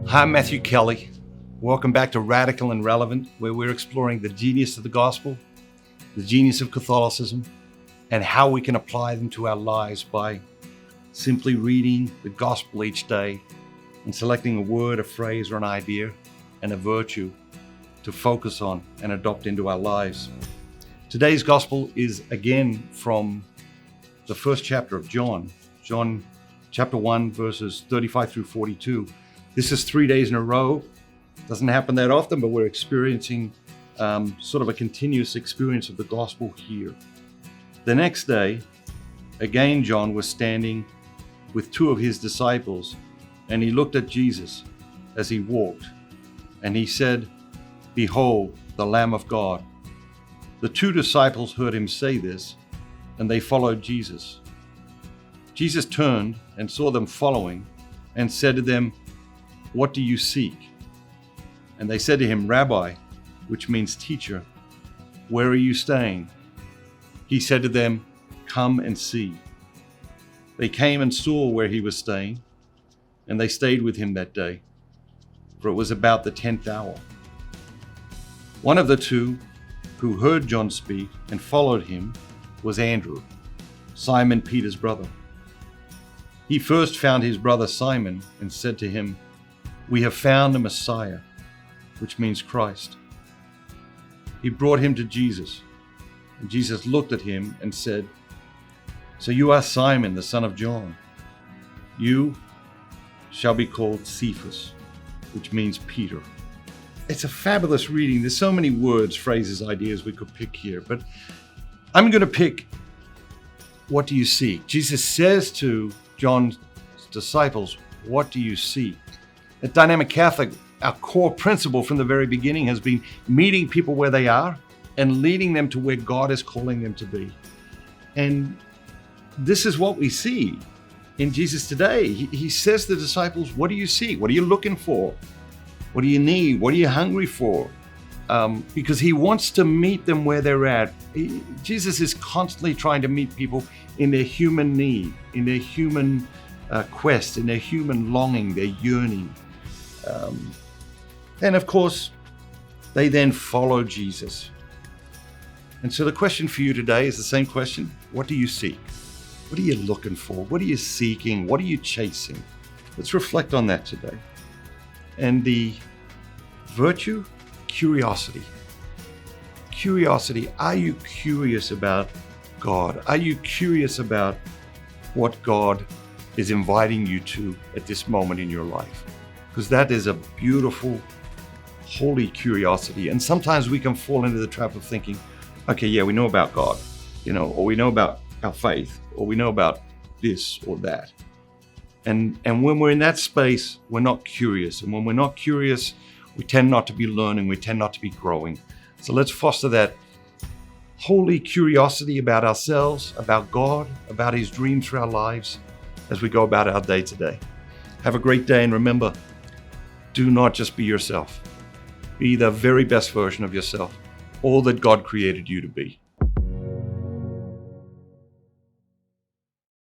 Hi, I'm Matthew Kelly. Welcome back to Radical and Relevant, where we're exploring the genius of the gospel, the genius of Catholicism, and how we can apply them to our lives by simply reading the gospel each day and selecting a word, a phrase, or an idea and a virtue to focus on and adopt into our lives. Today's gospel is again from the first chapter of John chapter 1, verses 35 through 42. This is 3 days in a row. Doesn't happen that often, but we're experiencing sort of a continuous experience of the gospel here. The next day, again, John was standing with two of his disciples, and he looked at Jesus as he walked, and he said, "Behold, the Lamb of God." The two disciples heard him say this, and they followed Jesus. Jesus turned and saw them following and said to them, "What do you seek?" And they said to him, "Rabbi," which means teacher, "where are you staying?" He said to them, "Come and see." They came and saw where he was staying, and they stayed with him that day, for it was about the 10th hour. One of the two who heard John speak and followed him was Andrew, Simon Peter's brother. He first found his brother Simon and said to him, "We have found the Messiah," which means Christ. He brought him to Jesus, and Jesus looked at him and said, "So you are Simon, the son of John. You shall be called Cephas," which means Peter. It's a fabulous reading. There's so many words, phrases, ideas we could pick here, but I'm going to pick, what do you seek? Jesus says to John's disciples, "What do you seek?" At Dynamic Catholic, our core principle from the very beginning has been meeting people where they are and leading them to where God is calling them to be. And this is what we see in Jesus today. He says to the disciples, "What do you seek? What are you looking for? What do you need? What are you hungry for?" Because he wants to meet them where they're at. Jesus is constantly trying to meet people in their human need, in their human quest, in their human longing, their yearning. And of course, they then follow Jesus. And so the question for you today is the same question. What do you seek? What are you looking for? What are you seeking? What are you chasing? Let's reflect on that today. And the virtue, curiosity. Curiosity. Are you curious about God? Are you curious about what God is inviting you to at this moment in your life? Because that is a beautiful, holy curiosity. And sometimes we can fall into the trap of thinking, okay, yeah, we know about God, or we know about our faith, or we know about this or that. And when we're in that space, we're not curious. And when we're not curious, we tend not to be learning, we tend not to be growing. So let's foster that holy curiosity about ourselves, about God, about His dreams for our lives as we go about our day today. Have a great day, and remember, do not just be yourself. Be the very best version of yourself, all that God created you to be.